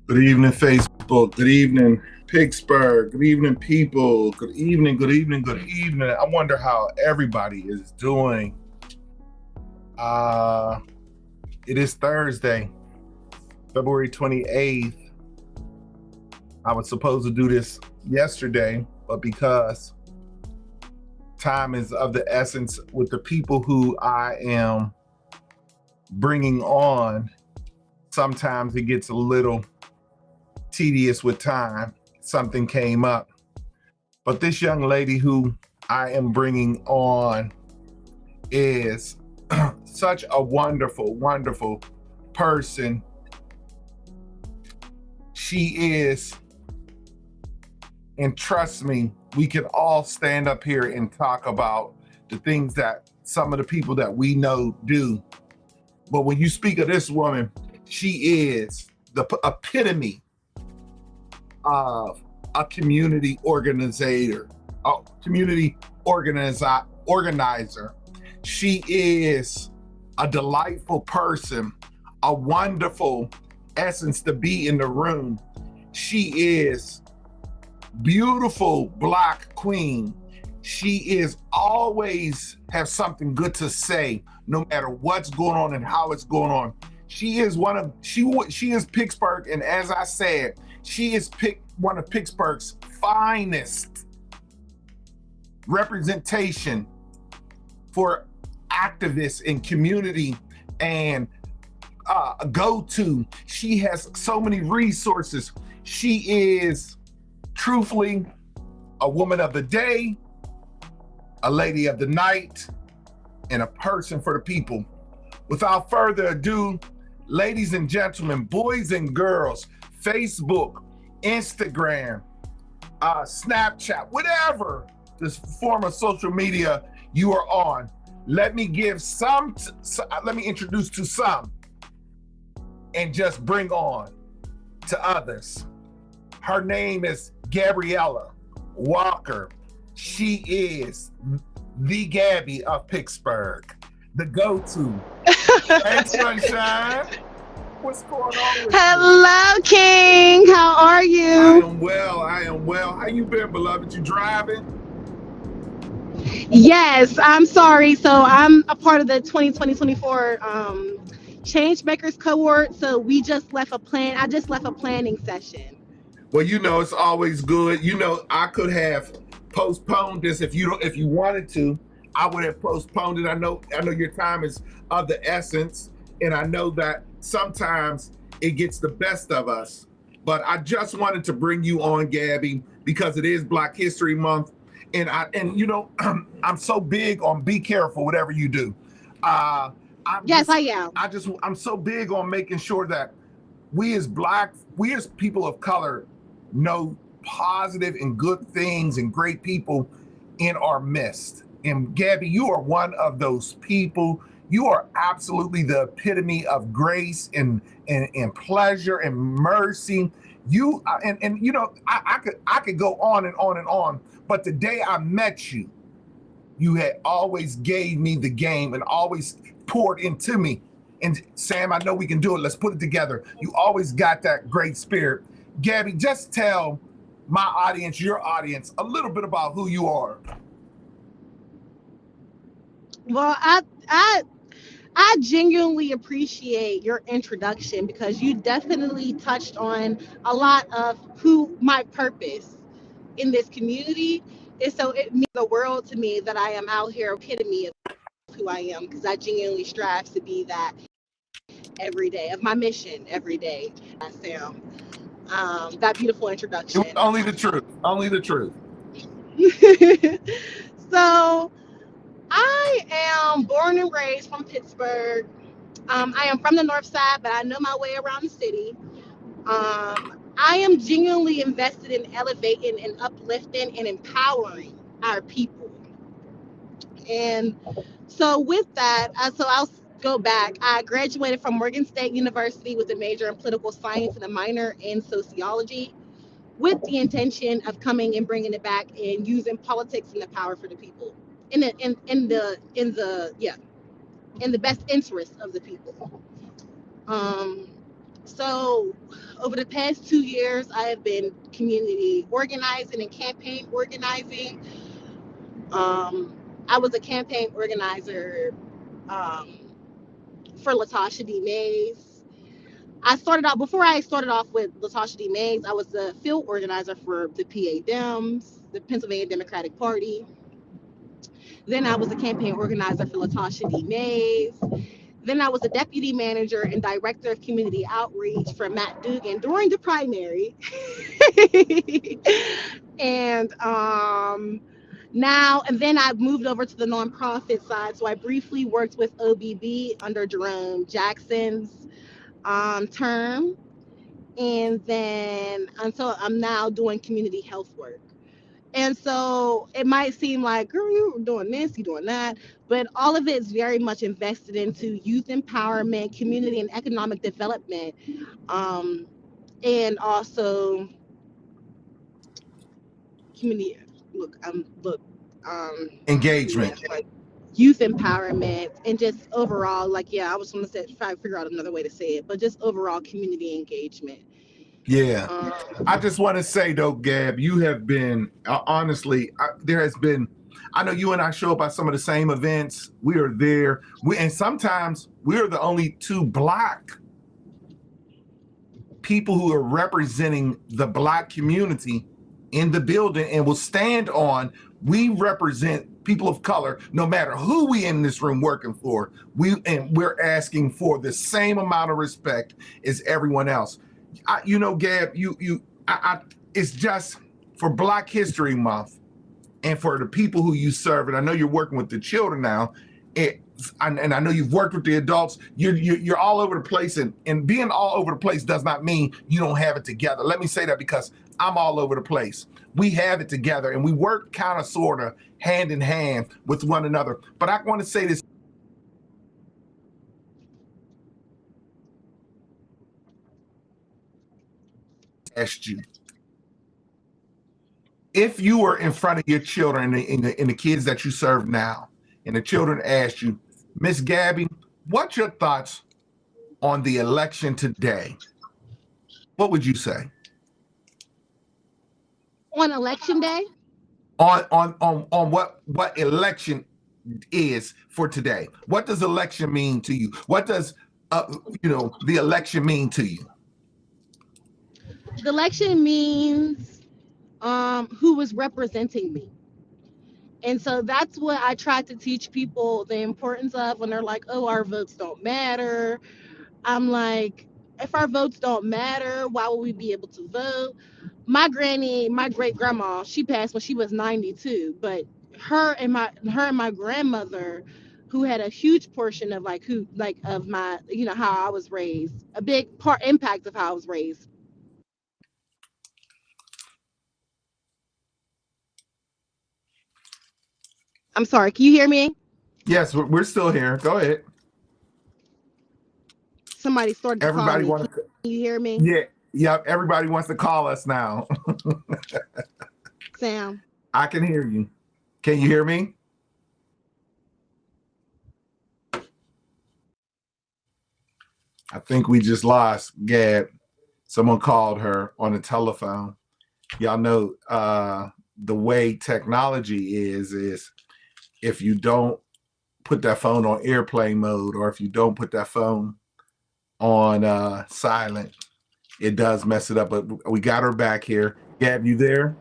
Good evening, Facebook. Good evening, Pittsburgh. Good evening, people. Good evening, good evening, good evening. I wonder how everybody is doing. Uh, it is Thursday, February 28th. I was supposed to do this yesterday, but because time is of the essence with the people who I am bringing on, sometimes it gets a little tedious with time. Something came up. But this young lady who I am bringing on is such a wonderful, wonderful person. She is, and trust me, we can all stand up here and talk about the things that some of the people that we know do. But when you speak of this woman, she is the epitome of a community organizer, a community organizer. She is a delightful person, a wonderful essence to be in the room. She is beautiful Black queen. She is always have something good to say, no matter what's going on and how it's going on. She is she is Pittsburgh, and as I said, she is one of Pittsburgh's finest representation for activists in community and go-to. She has so many resources. She is truthfully a woman of the day, a lady of the night, and a person for the people. Without further ado, ladies and gentlemen, boys and girls, Facebook, Instagram, Snapchat, whatever this form of social media you are on, let me introduce to some and just bring on to others. Her name is Gabrielle Walker. She is the Gabby of Pittsburgh, the go-to. Hey, Sunshine. What's going on with you? Hello, King. How are I you? am well. I am well. How you been, beloved? You driving? Yes, I'm sorry. So I'm a part of the 2024 Change Makers cohort. So we just left a plan. I just left a planning session. Well, it's always good. I could have postponed this if you wanted to. I would have postponed it. I know your time is of the essence, and I know that sometimes it gets the best of us. But I just wanted to bring you on, Gabby, because it is Black History Month, and I'm so big on be careful whatever you do. Uh, I'm Yes, just I am. I'm so big on making sure that we as people of color know positive and good things and great people in our midst. And Gabby, you are one of those people. You are absolutely the epitome of grace and pleasure and mercy. I could go on and on and on. But the day I met you, you had always gave me the game and always poured into me. And Sam, I know we can do it. Let's put it together. You always got that great spirit. Gabby, just tell my audience, your audience, a little bit about who you are. Well, I genuinely appreciate your introduction because you definitely touched on a lot of who my purpose in this community is. So it means the world to me that I am out here epitome of who I am because I genuinely strive to be that every day of my mission every day. Sam, that beautiful It was introduction. only the truth. Only the truth. So I am born and raised from Pittsburgh. I am from the north side, but I know my way around the city. I am genuinely invested in elevating and uplifting and empowering our people. And so with that, so I'll go back. I graduated from Morgan State University with a major in political science and a minor in sociology, with the intention of coming and bringing it back and using politics and the power for the people in the best interest of the people. Um, So, over the past 2 years, I have been community organizing and campaign organizing. Um, I was a campaign organizer um, for Latasha D. Mays. Before I started off with Latasha D. Mays, I was the field organizer for the PA Dems, the Pennsylvania Democratic Party. Then I was a campaign organizer for Latasha D. Mays. Then I was a deputy manager and director of community outreach for Matt Dugan during the primary. and Now and then I moved over to the nonprofit side. So I briefly worked with OBB under Jerome Jackson's term. And then until I'm now doing community health work. And so it might seem like, girl, you're doing this, you're doing that, but all of it is very much invested into youth empowerment, community and economic development, um, and also community. Engagement. Yeah, like youth empowerment and just overall, like, yeah, I was going to say, try to figure out another way to say it, but just overall community engagement. Yeah. Um, I just want to say though, Gab, you have been honestly. There has been. I know you and I show up at some of the same events. We are there. And sometimes we're the only two Black people who are representing the Black community in the building, and will stand on. We represent people of color, no matter who we in this room working for. We're asking for the same amount of respect as everyone else. Gab, it's just for Black History Month and for the people who you serve. And I know you're working with the children now. And I know you've worked with the adults. You're all over the place, and being all over the place does not mean you don't have it together. Let me say that because I'm all over the place. We have it together, and we work kind of, sort of, hand in hand with one another. But I want to say this. Asked you, if you were in front of your children and the kids that you serve now, and the children asked you, Miss Gabby, what's your thoughts on the election today? What would you say? on election day? On what election is for today? What does election mean to you? What does the election mean to you? The election means who was representing me. And so that's what I try to teach people the importance of when they're like, oh, our votes don't matter. I'm like, if our votes don't matter, why would we be able to vote? My granny, my great grandma, she passed when she was 92, but her and my grandmother, who had a huge portion of of my, how I was raised, a big part impact of how I was raised. I'm sorry, can you hear me? Yes, we're still here. Go ahead. Somebody started to call Everybody me. wants Can you hear me? yeah, everybody wants to call us now. Sam. I can hear you. Can you hear me? I think we just lost Gab. Someone called her on the telephone. Y'all know the way technology is if you don't put that phone on airplane mode, or if you don't put that phone on silent, it does mess it up. But we got her back here. Gab, you there?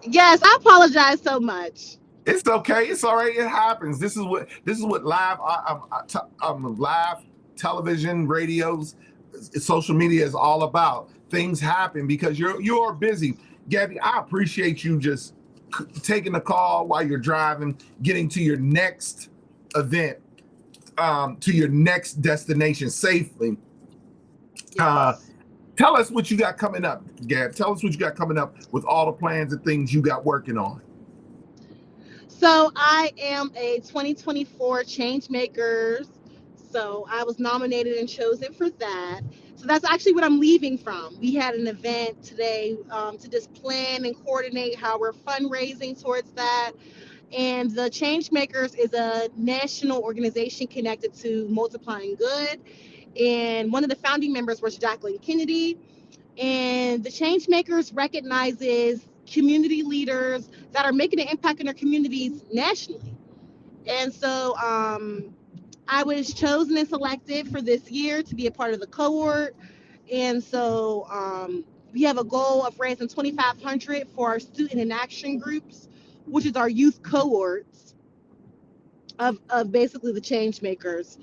Yes, I apologize so much. It's okay. It's all right. It happens. This is what live television, radios, social media is all about. Things happen because you're busy. Gabby, I appreciate you just taking the call while you're driving, getting to your next event, to your next destination safely. Yes. Tell us what you got coming up, Gab. Tell us what you got coming up with all the plans and things you got working on. So I am a 2024 change makers. So I was nominated and chosen for that. So that's actually what I'm leaving from. We had an event today to just plan and coordinate how we're fundraising towards that. And the Changemakers is a national organization connected to Multiplying Good. And one of the founding members was Jacqueline Kennedy. And the Changemakers recognizes community leaders that are making an impact in their communities nationally. And so I was chosen and selected for this year to be a part of the cohort. And so we have a goal of raising 2,500 for our student in action groups, which is our youth cohorts of basically the change makers.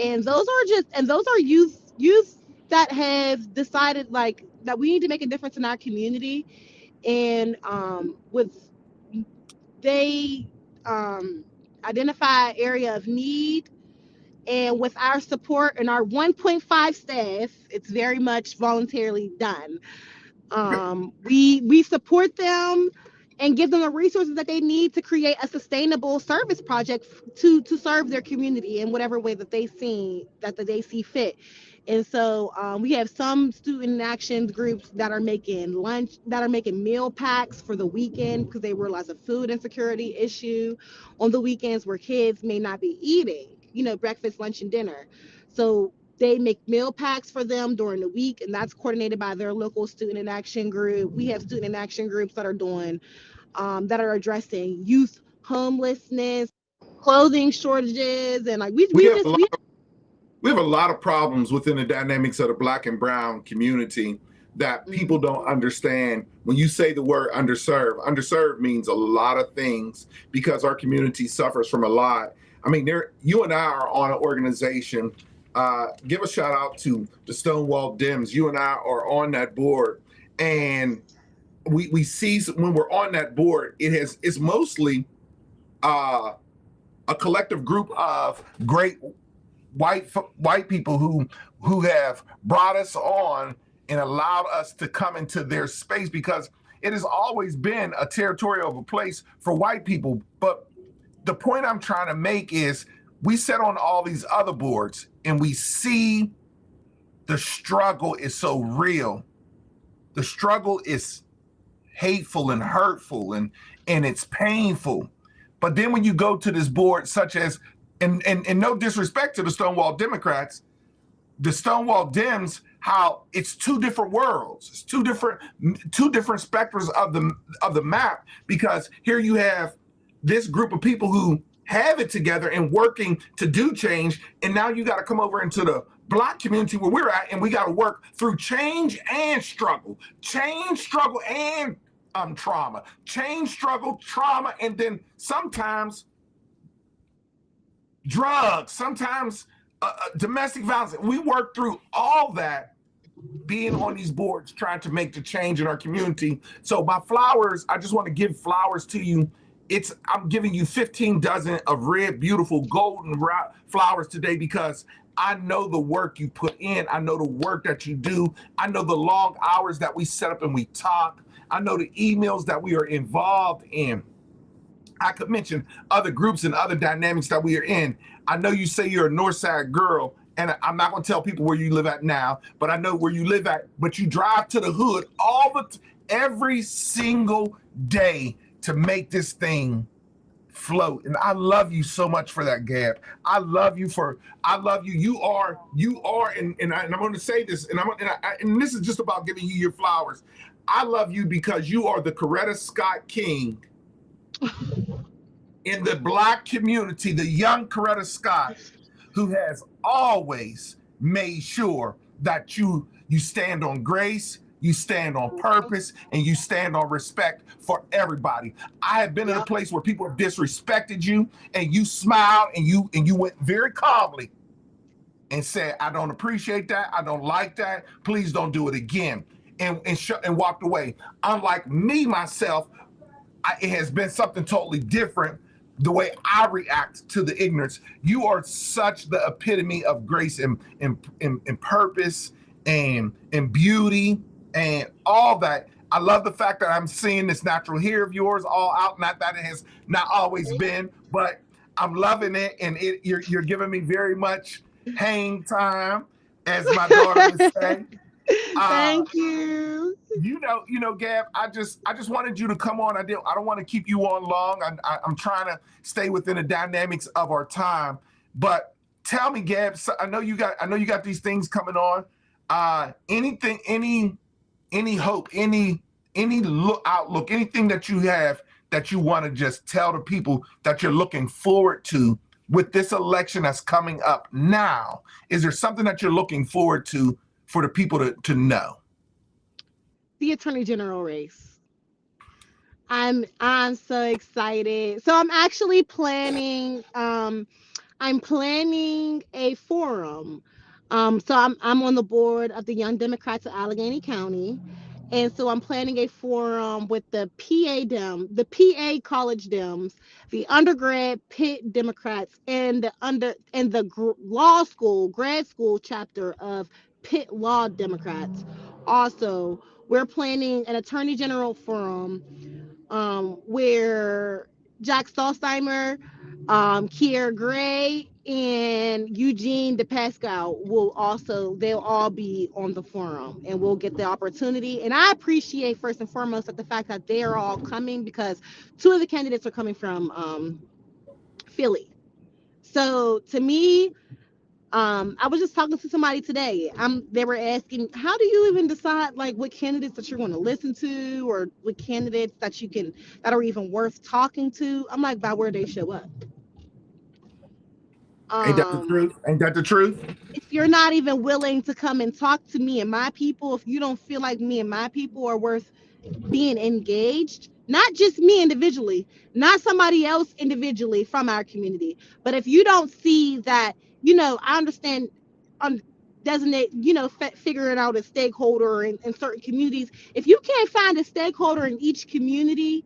And those are youth that have decided like that we need to make a difference in our community. And with they identify an area of need, and with our support and our 1.5 staff, it's very much voluntarily done. We support them and give them the resources that they need to create a sustainable service project to serve their community in whatever way that they see fit. And so we have some student action groups that are making meal packs for the weekend because they realize a food insecurity issue on the weekends where kids may not be eating, breakfast, lunch, and dinner. So they make meal packs for them during the week, and that's coordinated by their local student in action group. We have student in action groups that are addressing youth homelessness, clothing shortages, and like We have a lot we have a lot of problems within the dynamics of the Black and brown community that people don't understand. When you say the word underserved means a lot of things because our community suffers from a lot. I mean, you and I are on an organization. Give a shout out to the Stonewall Dems. You and I are on that board, and we see when we're on that board, it's mostly a collective group of great white people who have brought us on and allowed us to come into their space because it has always been a territorial of a place for white people. But the point I'm trying to make is we sit on all these other boards and we see the struggle is so real. The struggle is hateful and hurtful and it's painful. But then when you go to this board, such as, and no disrespect to the Stonewall Democrats, the Stonewall Dems, how it's two different worlds. It's two different spectrums of the map, because here you have this group of people who have it together and working to do change, and now you got to come over into the Black community where we're at, and we got to work through change and struggle, and trauma, change, struggle, trauma, and then sometimes drugs, sometimes domestic violence. We work through all that being on these boards, trying to make the change in our community. So my flowers, I just want to give flowers to you. I'm giving you 15 dozen of red, beautiful, golden flowers today because I know the work you put in. I know the work that you do. I know the long hours that we set up and we talk. I know the emails that we are involved in. I could mention other groups and other dynamics that we are in. I know you say you're a Northside girl, and I'm not going to tell people where you live at now, but I know where you live at. But you drive to the hood every single day to make this thing float. And I love you so much for that, Gab. I love you. You are, and I'm going to say this, and this is just about giving you your flowers. I love you because you are the Coretta Scott King in the Black community, the young Coretta Scott, who has always made sure that you stand on grace, you stand on purpose, and you stand on respect for everybody. I have been in a place where people have disrespected you, and you smiled and you went very calmly and said, "I don't appreciate that. I don't like that. Please don't do it again," and walked away. Unlike me myself, it has been something totally different. The way I react to the ignorance. You are such the epitome of grace and purpose and beauty and all that. I love the fact that I'm seeing this natural hair of yours all out. Not that it has not always been, but I'm loving it, and you're giving me very much hang time, as my daughter would say. Uh, Thank you. Gab, I just wanted you to come on. I don't want to keep you on long. I'm trying to stay within the dynamics of our time. But tell me, Gab, so I know you got these things coming on. Anything, any hope, any outlook, anything that you have that you want to just tell the people that you're looking forward to with this election that's coming up now? Is there something that you're looking forward to for the people to know? The Attorney General race. I'm so excited. So I'm planning a forum. So I'm on the board of the Young Democrats of Allegheny County. And so I'm planning a forum with the PA College Dems, the undergrad Pitt Democrats, and the law school, grad school chapter of Pitt Law Democrats. Also, we're planning an Attorney General forum where Jack Stolzheimer, Kier Gray, and Eugene DePascal they'll all be on the forum and we'll get the opportunity. And I appreciate first and foremost that the fact that they are all coming because two of the candidates are coming from Philly. So to me, I was just talking to somebody today. They were asking, how do you even decide like what candidates that you're going to listen to or what candidates that are even worth talking to? I'm like, by where they show up. Ain't that the Um, truth? Ain't that the truth? if you're not even willing to come and talk to me and my people, if you don't feel like me and my people are worth being engaged, not just me individually, not somebody else individually from our community, but if you don't see that, I understand on designate, figuring out a stakeholder in certain communities. If you can't find a stakeholder in each community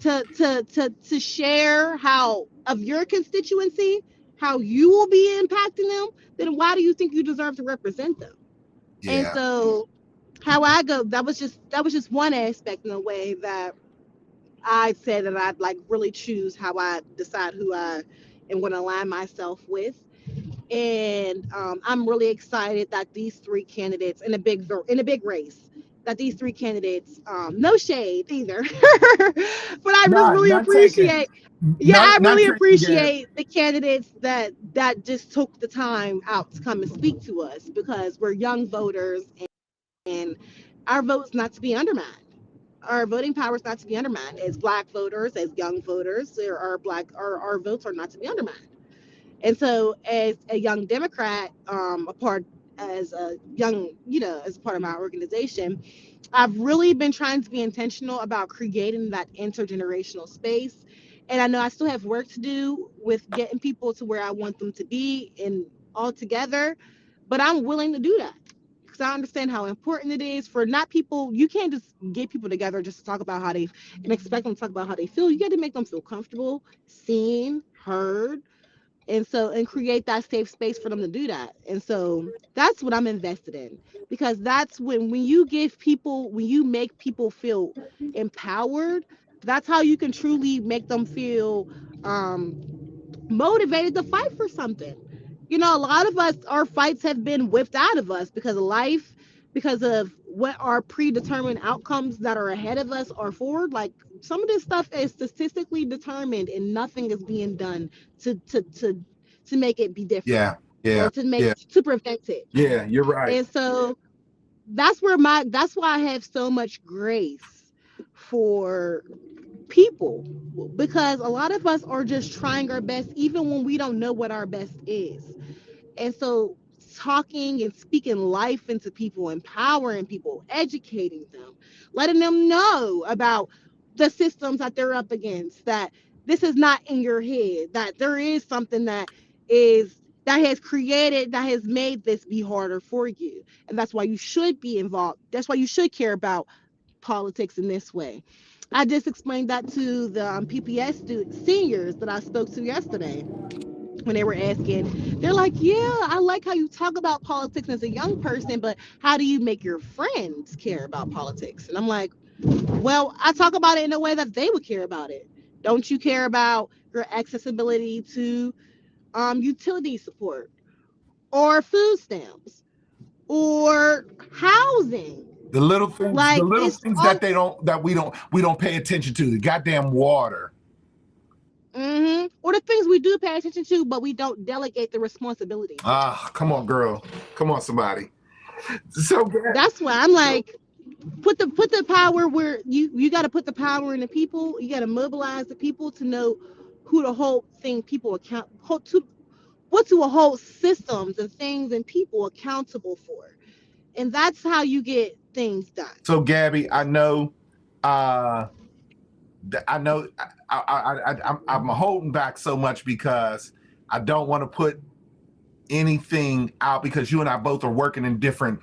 to share how of your constituency, how you will be impacting them, then why do you think you deserve to represent them? And Yeah. so how I go, that was just one aspect in a way that I said that I'd like really choose how I decide who I am going to align myself with. And I'm really excited that these three candidates in a big race, that these three candidates, no shade either, but I just None, really none taken. appreciate. Yeah, None, I none really taken, Gab. appreciate the candidates that just took the time out to come and speak to us because we're young voters and our vote's not to be undermined. Our voting power is not to be undermined. As Black voters, as young voters, our votes are not to be undermined. And so, as a young Democrat, as a young, as part of my organization, I've really been trying to be intentional about creating that intergenerational space. And I know I still have work to do with getting people to where I want them to be and all together, but I'm willing to do that because I understand how important it is for not people. You can't just get people together just to talk about how they and expect them to talk about how they feel. You got to make them feel comfortable, seen, heard, and create that safe space for them to do that. And so that's what I'm invested in because that's when you make people feel empowered, that's how you can truly make them feel um motivated to fight for something. A lot of us, our fights have been whipped out of us because of life, because of what our predetermined outcomes that are ahead of us are forward. Like some of this stuff is statistically determined and nothing is being done to make it be different Yeah. Yeah. or Yeah. to prevent it. Yeah. You're right. And so that's why I have so much grace for people because a lot of us are just trying our best even when we don't know what our best is. And so talking and speaking life into people, empowering people, educating them, letting them know about the systems that they're up against, that this is not in your head, that there is something that has made this be harder for you. And that's why you should be involved. That's why you should care about politics in this way. I just explained that to the PPS seniors that I spoke to yesterday when they were asking. They're like, yeah, I like how you talk about politics as a young person, but how do you make your friends care about politics? And I'm like, well, I talk about it in a way that they would care about it. Don't you care about your accessibility to utility support or food stamps or housing. The Like little it's things all that we don't pay attention to. The goddamn water. or the things we do pay attention to, but we don't delegate the responsibility. Ah, come on, girl. Come on, somebody. So That's why I'm like, put the power where you got to put the power in the people. You got to mobilize the people to know who to hold thing people account to what to hold systems and things and people accountable for, and that's how you get things done. so Gabby, I know I know I'm holding back so much because I don't want to put anything out because you and I both are working in different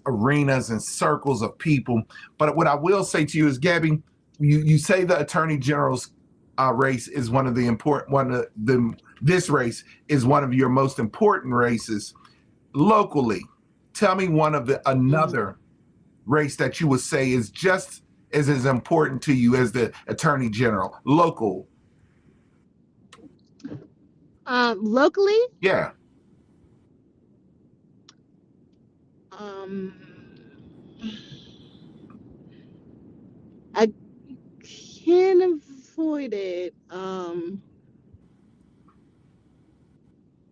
arenas and circles of people. But what I will say to you is, Gabby, you say the Attorney General's race is one of the important this race is one of your most important races locally. Tell me one of another race that you would say is just as important to you as the Attorney General local. Locally, Yeah. um, I can't avoid it.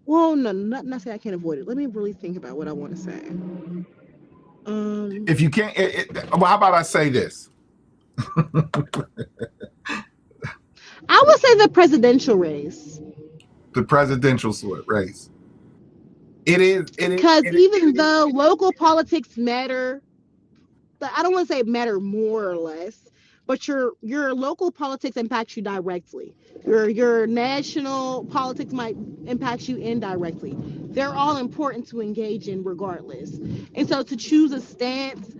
Well, no, not say I can't avoid it. Let me really think about what I want to say. If you can't, well, how about I say this? I would say the presidential race. The presidential race. It is. Because even though local politics matter, but I don't want to say matter more or less, but your local politics impacts you directly. Your national politics might impact you indirectly. They're all important to engage in regardless. And so to choose a stance,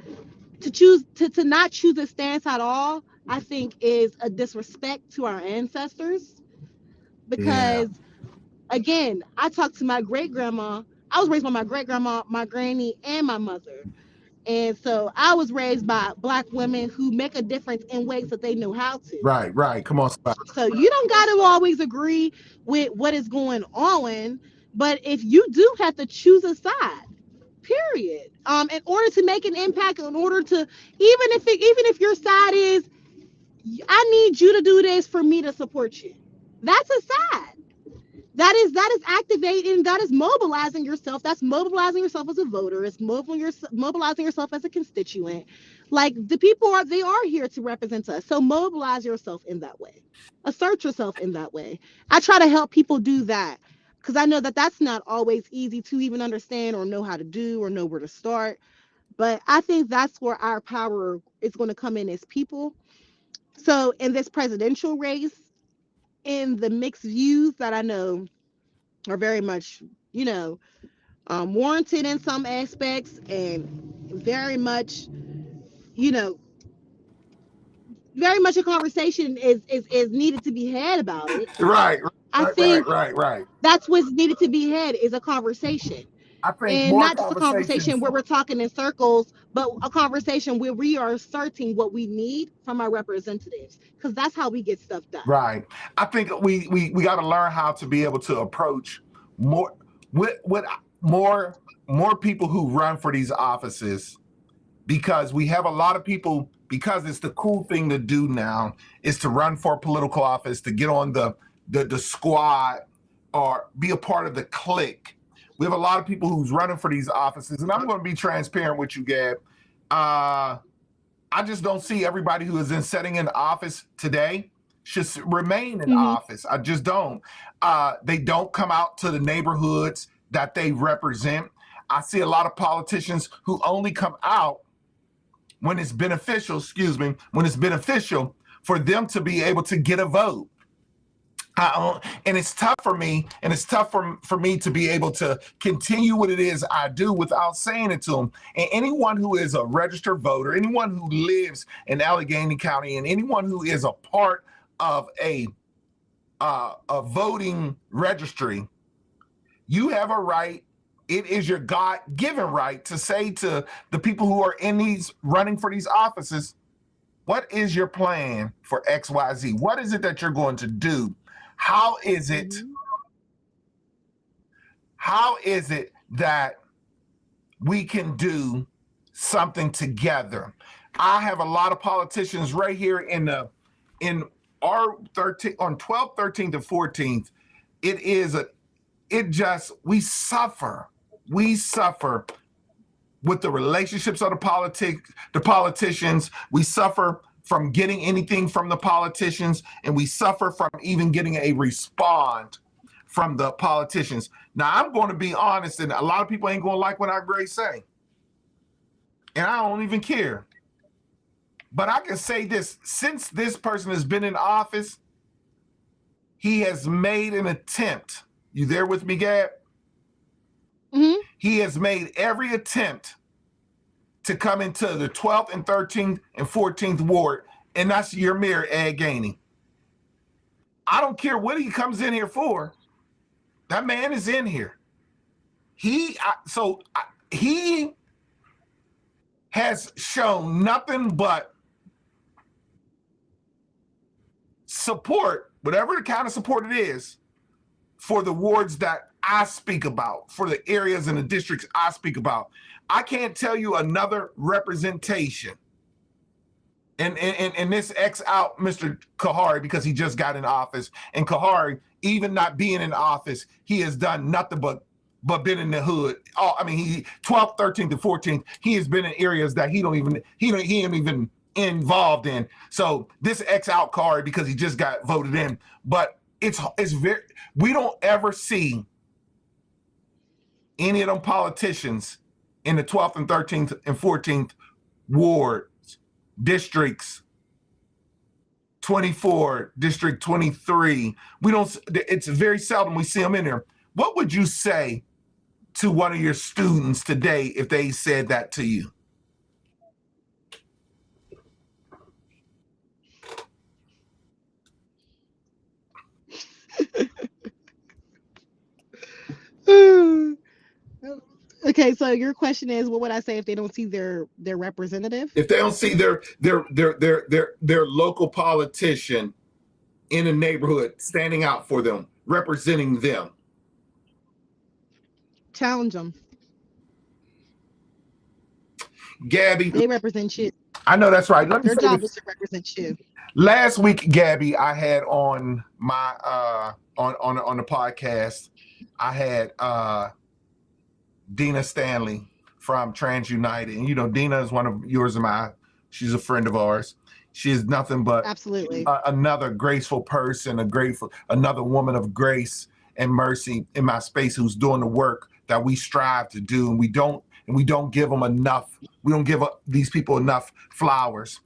to not choose a stance at all, I think is a disrespect to our ancestors. Yeah. Because again, I talked to my great grandma. I was raised by my great grandma, my granny, and my mother. And so I was raised by Black women who make a difference in ways that they know how to. Right. Come on, somebody. So you don't got to always agree with what is going on, but if you do have to choose a side, period, in order to make an impact, in order to even if your side is, I need you to do this for me to support you. That's a side. That is activating, that is mobilizing yourself. That's mobilizing yourself as a voter. It's mobilizing yourself as a constituent. Like the people they are here to represent us. So mobilize yourself in that way. Assert yourself in that way. I try to help people do that because I know that that's not always easy to even understand or know how to do or know where to start. But I think that's where our power is going to come in as people. So in this presidential race, in the mixed views that I know are very much, you know, warranted in some aspects and very much, you know, very much a conversation is needed to be had about it. Right. I think that's what's needed to be had is a conversation. I think And more not just a conversation conversations. where we're talking in circles, but a conversation where we are asserting what we need from our representatives, because that's how we get stuff done. Right. I think we got to learn how to be able to approach more with more people who run for these offices, because we have a lot of people, because it's the cool thing to do now is to run for political office, to get on the squad or be a part of the clique. We have a lot of people who's running for these offices, and I'm going to be transparent with you, Gab. I just don't see everybody who is sitting in office today should remain in office. I just don't. They don't come out to the neighborhoods that they represent. I see a lot of politicians who only come out when it's beneficial, when it's beneficial for them to be able to get a vote. And it's tough for me, and it's tough for me to be able to continue what it is I do without saying it to them. And anyone who is a registered voter, anyone who lives in Allegheny County, and anyone who is a part of a voting registry, you have a right. It is your God-given right to say to the people who are running for these offices, what is your plan for XYZ? What is it that you're going to do? How is it that we can do something together. I have a lot of politicians right here in our 13 on 12th, 13th, and 14th. We suffer. We suffer with the relationships of the politicians. We suffer from getting anything from the politicians, and we suffer from even getting a response from the politicians. Now, I'm going to be honest, and a lot of people ain't going to like what I say, and I don't even care. But I can say this: since this person has been in office, he has made an attempt. You there with me, Gab? Mm-hmm. He has made every attempt to come into the 12th and 13th and 14th ward, and that's your mayor, Ed Gainey. I don't care what he comes in here for. That man is in here. He has shown nothing but support, whatever the kind of support it is, for the wards that I speak about, for the areas and the districts I speak about. I can't tell you another representation. And this X out Mr. Kahari because he just got in office. And Kahari, even not being in office, he has done nothing but been in the hood. Oh, I mean, he 12th, 13th, and 14th, he has been in areas that he ain't even involved in. So this X out Kahari because he just got voted in. But it's very, we don't ever see any of them politicians in the 12th and 13th and 14th wards, districts 24, district 23. It's very seldom we see them in there. What would you say to one of your students today if they said that to you? Okay, so your question is, what would I say if they don't see their representative? If they don't see their local politician in a neighborhood standing out for them, representing them? Challenge them. Gabby, they represent you. I know that's right. Their job is to represent you. Last week, Gabby, I had on my on the podcast, I had Dina Stanley from Trans United. And you know, Dina is one of yours and mine. She's a friend of ours. She is nothing but absolutely another graceful person, another woman of grace and mercy in my space who's doing the work that we strive to do, and we don't give them enough. We don't give these people enough flowers.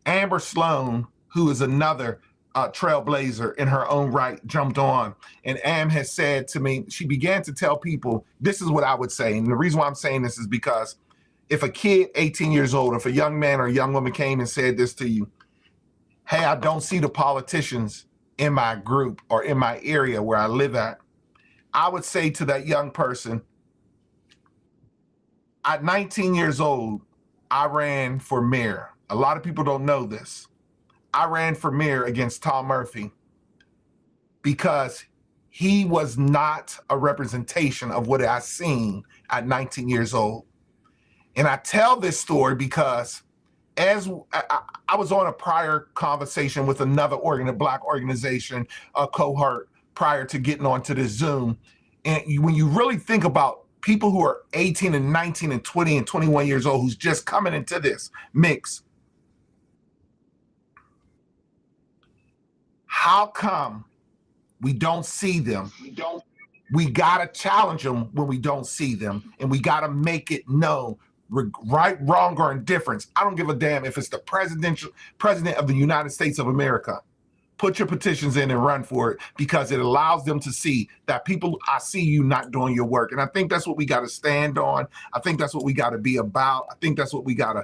Amber Sloan, who is another trailblazer in her own right, jumped on, and Am has said to me, she began to tell people, this is what I would say, and the reason why I'm saying this is because if a kid 18 years old, if a young man or a young woman came and said this to you, hey, I don't see the politicians in my group or in my area where I live at, I would say to that young person, at 19 years old, I ran for mayor. A lot of people don't know this. I ran for mayor against Tom Murphy because he was not a representation of what I seen at 19 years old. And I tell this story because as I was on a prior conversation with another Black organization, a cohort, prior to getting onto this Zoom. And when you really think about people who are 18 and 19 and 20 and 21 years old who's just coming into this mix, how come we don't see them? We gotta challenge them when we don't see them, and we gotta make it known, right, wrong, or indifference. I don't give a damn if it's the president of the United States of America. Put your petitions in and run for it, because it allows them to see that people, I see you not doing your work. And I think that's what we got to stand on. I think that's what we got to be about. I think that's what we got to,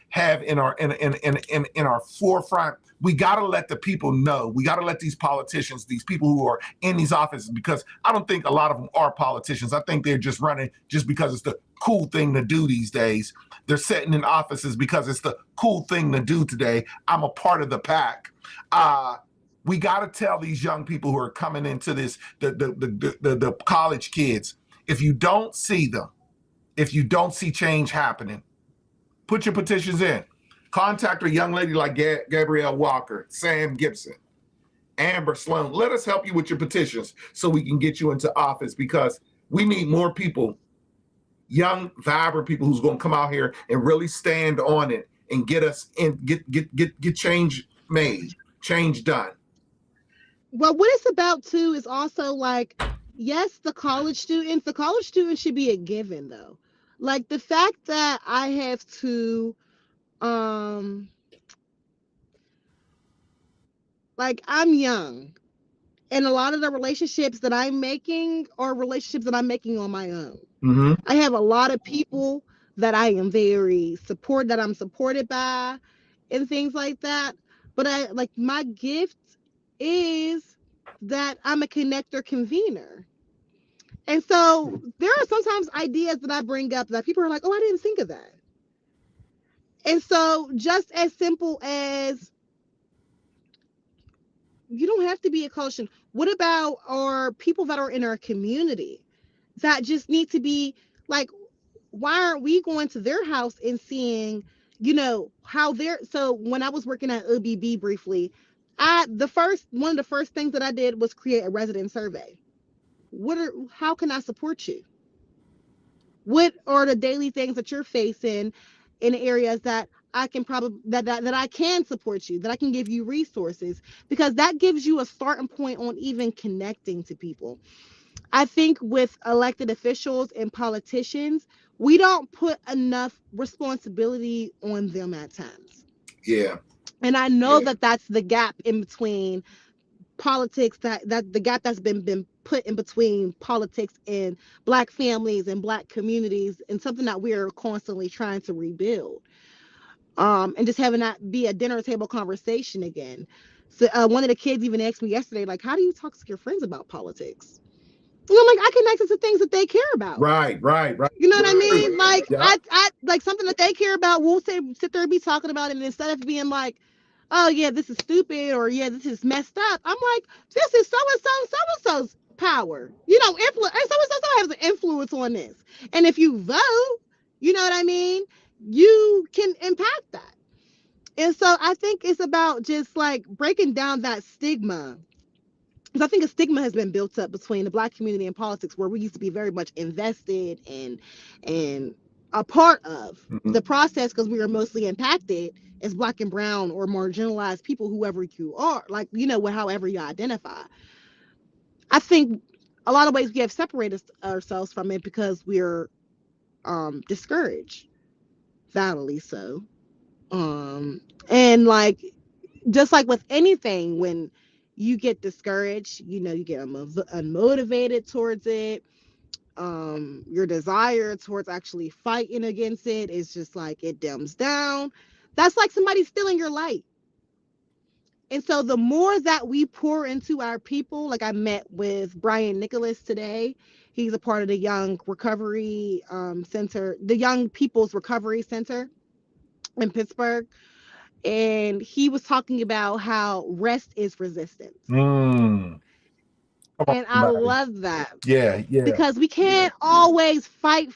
have in our forefront. We got to let the people know. We got to let these politicians, these people who are in these offices, because I don't think a lot of them are politicians. I think they're just running just because it's the cool thing to do these days. They're sitting in offices because it's the cool thing to do today. I'm a part of the pack. We got to tell these young people who are coming into this, the college kids, if you don't see them, if you don't see change happening. Put your petitions in. Contact a young lady like Gabrielle Walker, Sam Gibson, Amber Sloan. Let us help you with your petitions so we can get you into office, because we need more people, young, vibrant people who's going to come out here and really stand on it and get us in, get change made, change done. Well, what it's about too is also like, yes, the college students should be a given though. Like the fact that I have to, um, like I'm young, and a lot of the relationships that I'm making are relationships that I'm making on my own. Mm-hmm. I have a lot of people that that I'm supported by, and things like that. But I like my gift is that I'm a connector convener. And so there are sometimes ideas that I bring up that people are like, oh, I didn't think of that. And so just as simple as you don't have to be a coach. What about our people that are in our community that just need to be like, why aren't we going to their house and seeing, how they're, so when I was working at OBB briefly, one of the first things that I did was create a resident survey. How can I support you? What are the daily things that you're facing in areas that I can probably that I can support you, that I can give you resources, because that gives you a starting point on even connecting to people. I think with elected officials and politicians, we don't put enough responsibility on them at times. Yeah. And I know that that's the gap in between politics, that the gap that's been put in between politics and black families and black communities, and something that we're constantly trying to rebuild, and just having that be a dinner table conversation again. So one of the kids even asked me yesterday, like, how do you talk to your friends about politics? And I'm like, I connect it to things that they care about. Right. You know what I mean? Like, yeah. I like something that they care about. We'll sit there and be talking about it, and instead of being like, oh yeah, this is stupid, or yeah, this is messed up, I'm like, this is so and so's power. Influence. So and so has an influence on this, and if you vote, you know what I mean, you can impact that. And so I think it's about just like breaking down that stigma, because I think a stigma has been built up between the black community and politics, where we used to be very much invested and a part of the process, because we were mostly impacted as black and brown or marginalized people, whoever you are, like, however you identify. I think a lot of ways we have separated ourselves from it because we're discouraged, validly so. And like, just like with anything, when you get discouraged, you get unmotivated towards it. Your desire towards actually fighting against it is just like, it dims down. That's like somebody stealing your light. And so the more that we pour into our people, like I met with Brian Nicholas today. He's a part of the Young Recovery Center, the Young People's Recovery Center in Pittsburgh. And he was talking about how rest is resistance. Come on, And I somebody. love that, Yeah. because we can't always fight,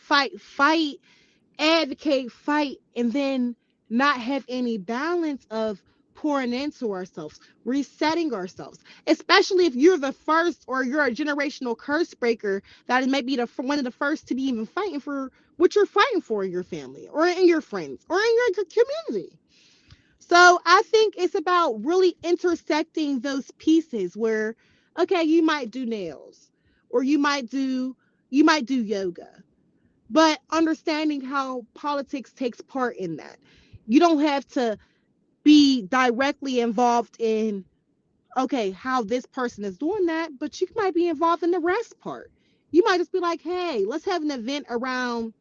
advocate, fight, and then not have any balance of pouring into ourselves, resetting ourselves, especially if you're the first, or you're a generational curse breaker that is maybe one of the first to be even fighting for what you're fighting for in your family or in your friends or in your community. So I think it's about really intersecting those pieces where, okay, you might do nails, or you might do yoga, but understanding how politics takes part in that. You don't have to be directly involved in, okay, how this person is doing that, but you might be involved in the rest part. You might just be like, hey, let's have an event around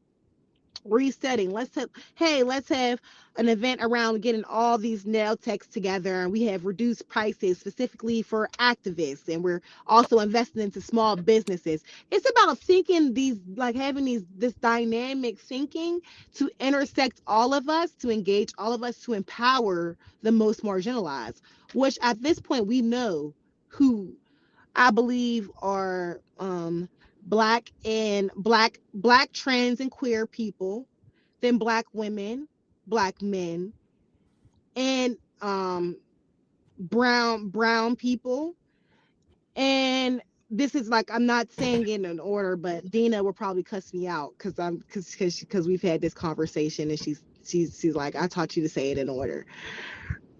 resetting. Let's have an event around getting all these nail techs together, and we have reduced prices specifically for activists, and we're also investing into small businesses. It's about thinking these, like having this dynamic thinking to intersect all of us, to engage all of us, to empower the most marginalized, which at this point we know who I believe are black trans and queer people, then black women, black men, and brown people. And this is like, I'm not saying it in order, but Dina will probably cuss me out because we've had this conversation, and she's like, I taught you to say it in order.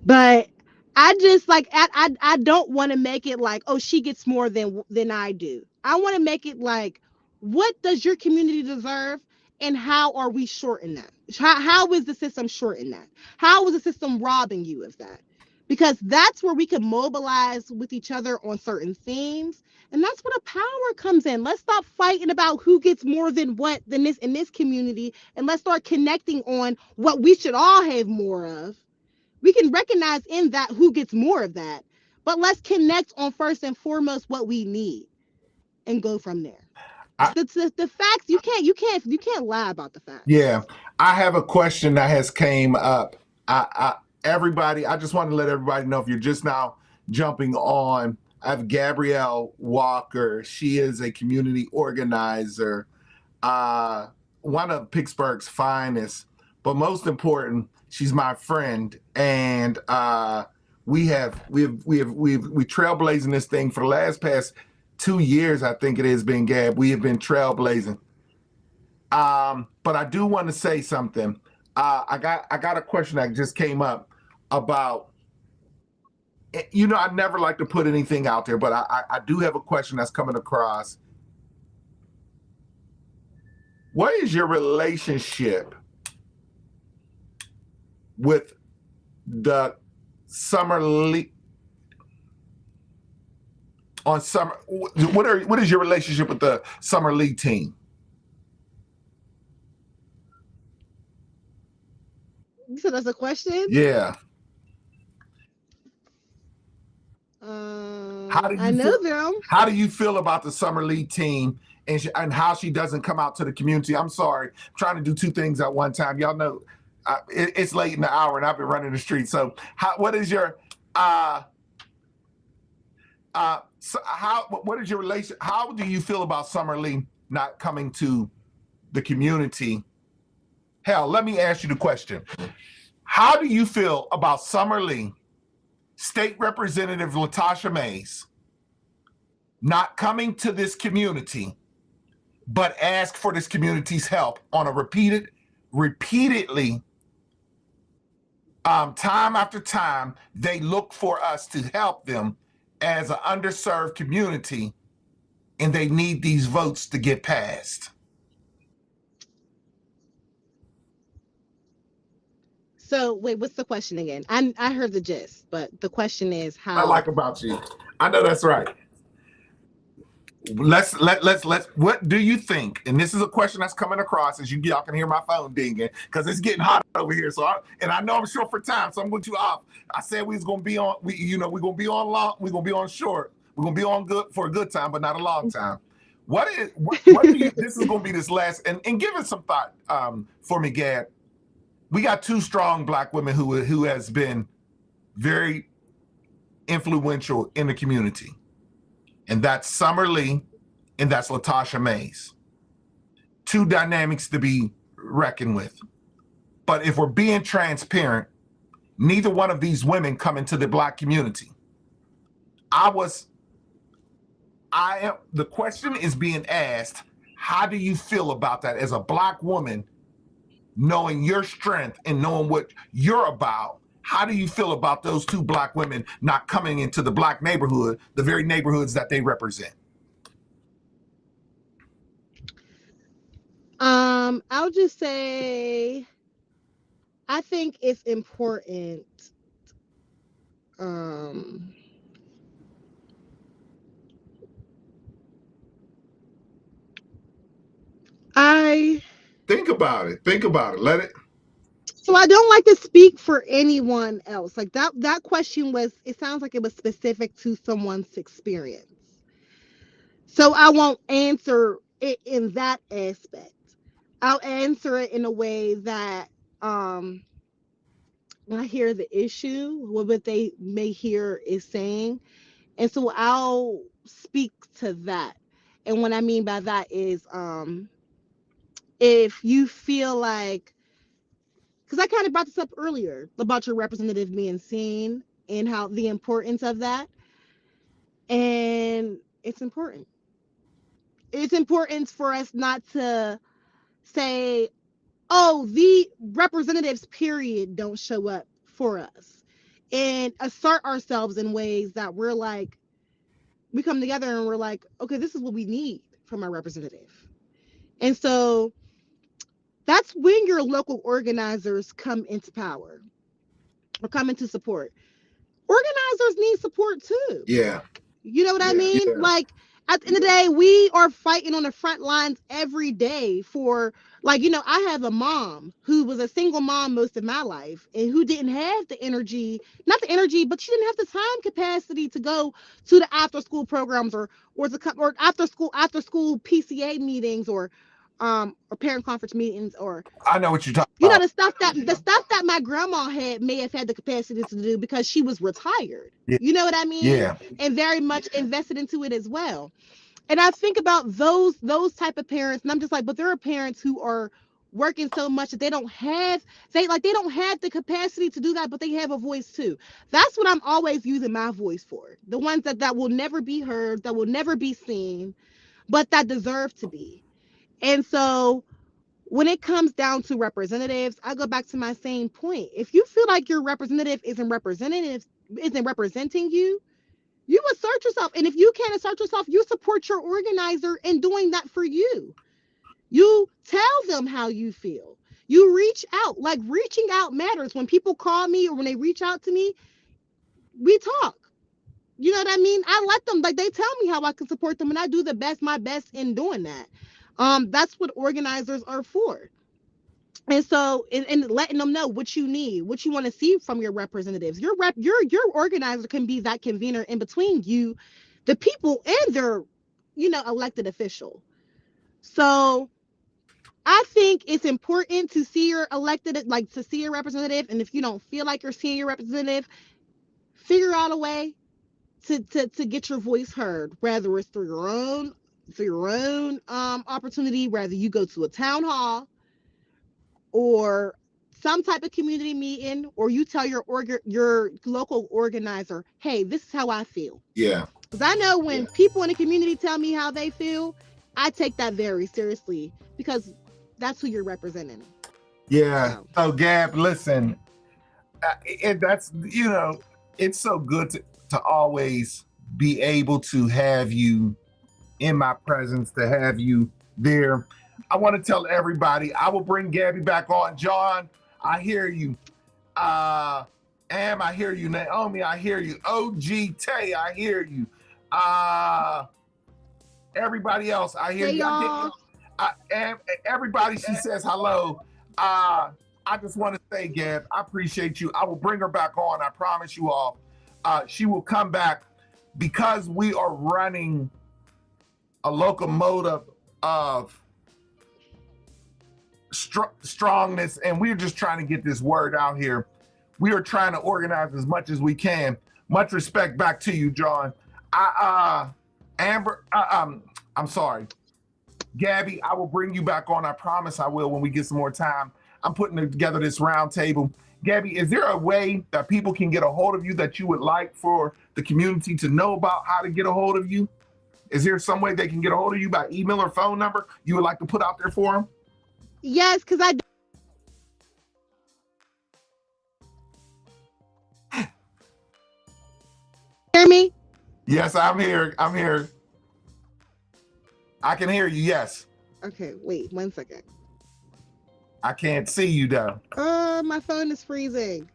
But I just like, I don't want to make it like, oh, she gets more than I do. I want to make it like, what does your community deserve, and how are we shorting that? How is the system shorting that? How is the system robbing you of that? Because that's where we can mobilize with each other on certain themes, and that's where the power comes in. Let's stop fighting about who gets more than what than this in this community, and let's start connecting on what we should all have more of. We can recognize in that who gets more of that, but let's connect on first and foremost what we need and go from there. I, The facts, you can't lie about the facts. yeah, I have a question that has came up. Everybody, I just want to let everybody know if you're just now jumping on. I have Gabrielle Walker. She is a community organizer, uh, one of Pittsburgh's finest. But most important, she's my friend, and we trailblazing this thing for the last past 2 years. I think it has been, Gab. We have been trailblazing. But I do want to say something. I got a question that just came up about, I never like to put anything out there, but I do have a question that's coming across. What is your relationship with the summer league on summer? What is your relationship with the summer league team? So that's a question. Yeah. How do I you feel? know them. How do you feel about the summer league team and how she doesn't come out to the community? I'm sorry, I'm trying to do two things at one time. Y'all know it's late in the hour, and I've been running the street. So, what is your what is your relation? How do you feel about Summer Lee not coming to the community? Hell, let me ask you the question: how do you feel about Summer Lee, State Representative Latasha Mays, not coming to this community, but ask for this community's help on a repeatedly, time after time, they look for us to help them as an underserved community, and they need these votes to get passed. So wait, what's the question again? I heard the gist, but the question is I how. like about you. I know that's right. Let's what do you think? And this is a question that's coming across as y'all can hear my phone dinging because it's getting hot over here. So I know I'm short for time, so I'm going to you off. I said we was gonna be on, we're gonna be on long, we're gonna be on short, we're gonna be on good for a good time, but not a long time. What do you, this is gonna be this last, and give it some thought for me, Gad. We got two strong Black women who has been very influential in the community. And that's Summer Lee, and that's Latasha Mays. Two dynamics to be reckoned with. But if we're being transparent, neither one of these women come into the Black community. The question is being asked, how do you feel about that as a Black woman, knowing your strength and knowing what you're about? How do you feel about those two Black women not coming into the Black neighborhood, the very neighborhoods that they represent? I'll just say I think it's important. Um, I Think about it. Think about it. Let it. so I don't like to speak for anyone else. Like that question was, it sounds like it was specific to someone's experience. So I won't answer it in that aspect. I'll answer it in a way that um when I hear the issue, what they may hear is saying. And so I'll speak to that. And what I mean by that is if you feel like, because I kind of brought this up earlier about your representative being seen and how the importance of that. And it's important. It's important for us not to say, oh, the representatives, period, don't show up for us, and assert ourselves in ways that we're like, we come together and we're like, okay, this is what we need from our representative. And so that's when your local organizers come into power or come into support. Organizers need support too. Yeah. You know what I mean? Yeah. Like, at the end of the day, we are fighting on the front lines every day for, like, I have a mom who was a single mom most of my life and who didn't have the energy, not the energy, but she didn't have the time capacity to go to the after school programs or after school PCA meetings or parent conference meetings, or I know what you're talking about. The stuff that my grandma may have had the capacity to do because she was retired. Yeah. You know what I mean? Yeah. And very much invested into it as well. And I think about those type of parents, and I'm just like, but there are parents who are working so much that they don't have the capacity to do that, but they have a voice too. That's what I'm always using my voice for. The ones that will never be heard, that will never be seen, but that deserve to be. And so when it comes down to representatives, I go back to my same point. If you feel like your representative isn't representing you, you assert yourself. And if you can't assert yourself, you support your organizer in doing that for you. You tell them how you feel. You reach out. Like, reaching out matters. When people call me or when they reach out to me, we talk. You know what I mean? I let them, like, they tell me how I can support them, and I do my best in doing that. That's what organizers are for. And so, and letting them know what you need, what you want to see from your representatives. Your organizer can be that convener in between you, the people, and their, elected official. So I think it's important to see your to see your representative. And if you don't feel like you're seeing your representative, figure out a way to get your voice heard, whether it's through your own opportunity, whether you go to a town hall or some type of community meeting, or you tell your local organizer, hey, this is how I feel. Yeah. Because I know when people in the community tell me how they feel, I take that very seriously, because that's who you're representing. Yeah. So Gab, listen, and that's, it's so good to always be able to have you in my presence, to have you there. I want to tell everybody, I will bring Gabby back on. John, I hear you. Am, I hear you. Naomi, I hear you. OG Tay, I hear you. Everybody else, I hear you. Y'all. Everybody, she says hello. I just want to say, Gab, I appreciate you. I will bring her back on. I promise you all. She will come back, because we are running a locomotive of strongness, and we're just trying to get this word out here. We are trying to organize as much as we can. Much respect back to you, John. Amber, I'm sorry, Gabby, I will bring you back on. I promise I will when we get some more time. I'm putting together this round table. Gabby, is there a way that people can get a hold of you that you would like for the community to know about how to get a hold of you? Is there some way they can get a hold of you by email or phone number you would like to put out there for them? Yes, because I hear me? Yes, I'm here. I'm here. I can hear you, yes. Okay, wait 1 second. I can't see you though. My phone is freezing.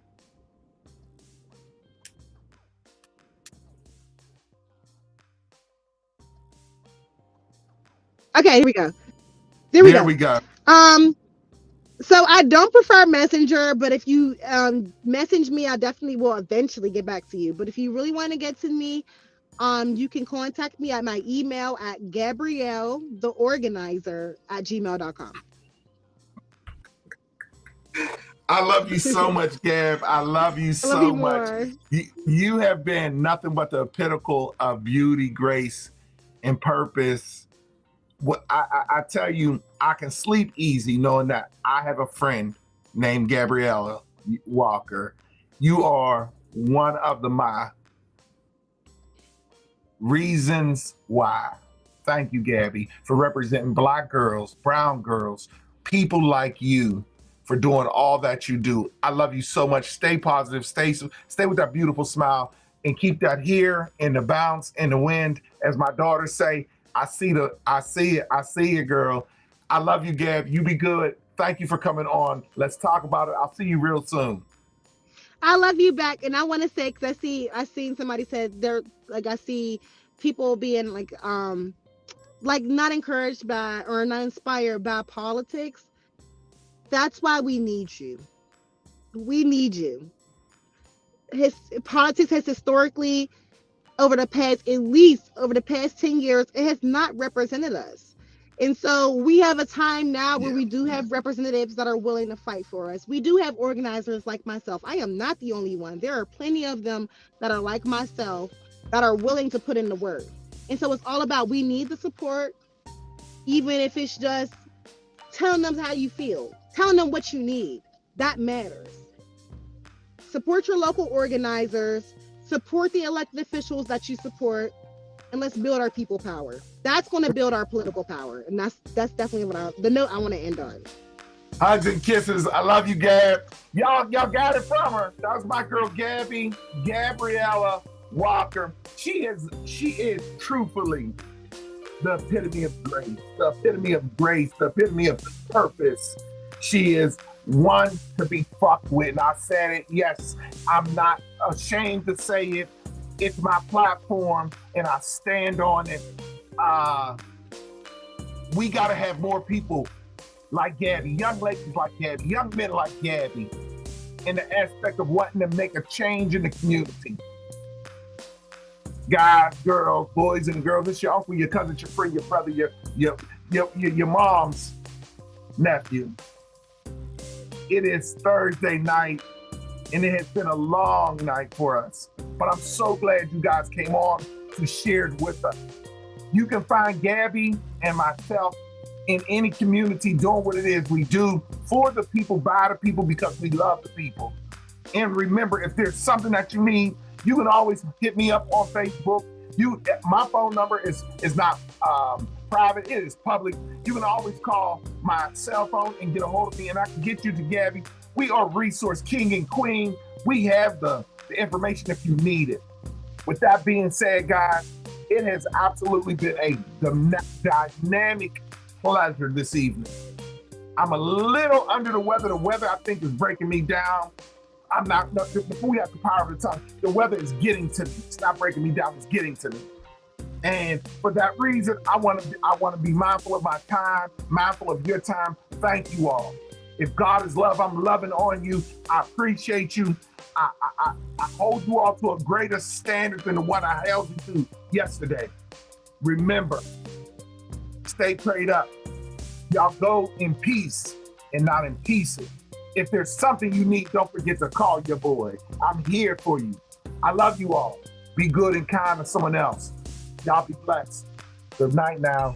Okay, here we go. There we go. So I don't prefer Messenger, but if you message me, I definitely will eventually get back to you. But if you really want to get to me, you can contact me at my email at Gabrielle, the organizer, @gmail.com. I love you so much, Gab. I love you so much. You have been nothing but the pinnacle of beauty, grace, and purpose What I tell you, I can sleep easy knowing that I have a friend named Gabrielle Walker. You are one of my reasons why. Thank you, Gabby, for representing Black girls, brown girls, people like you, for doing all that you do. I love you so much. Stay positive. Stay with that beautiful smile, and keep that here in the bounce in the wind. As my daughters say, I see it, girl. I love you, Gab. You be good. Thank you for coming on. Let's talk about it. I'll see you real soon. I love you back, and I want to say, because I seen somebody said they're like, I see people being like not encouraged by or not inspired by politics. That's why we need you. We need you. His politics has historically, over the past 10 years, it has not represented us. And so we have a time now where Yeah. we do have representatives that are willing to fight for us. We do have organizers like myself. I am not the only one. There are plenty of them that are like myself that are willing to put in the work. And so it's all about, we need the support, even if it's just telling them how you feel, telling them what you need. That matters. Support your local organizers, support the elected officials that you support, and let's build our people power. That's going to build our political power, and that's definitely the note I want to end on. Hugs and kisses. I love you, Gab. Y'all got it from her. That was my girl, Gabby, Gabriella Walker. She is truthfully the epitome of grace, the epitome of grace, the epitome of purpose. She is one to be fucked with. And I said it, yes, I'm not ashamed to say it. It's my platform and I stand on it. We got to have more people like Gabby, young ladies like Gabby, young men like Gabby, in the aspect of wanting to make a change in the community. Guys, girls, boys and girls, it's your uncle, your cousin, your friend, your brother, your mom's nephew. It is Thursday night, and it has been a long night for us. But I'm so glad you guys came on to share it with us. You can find Gabby and myself in any community doing what it is we do for the people, by the people, because we love the people. And remember, if there's something that you need, you can always hit me up on Facebook. My phone number is not private, it is public. You can always call my cell phone and get a hold of me, and I can get you to Gabby. We are resource king and queen. We have the information if you need it. With that being said, guys, it has absolutely been a dynamic pleasure this evening. I'm a little under the weather. The weather, I think, is breaking me down. Before we have the power of the tongue, the weather is getting to me. It's not breaking me down, it's getting to me. And for that reason, I want to be mindful of my time, mindful of your time. Thank you all. If God is love, I'm loving on you. I appreciate you. I hold you all to a greater standard than the one I held you to yesterday. Remember, stay prayed up. Y'all go in peace and not in pieces. If there's something you need, don't forget to call your boy. I'm here for you. I love you all. Be good and kind to someone else. Y'all be blessed. Good night now.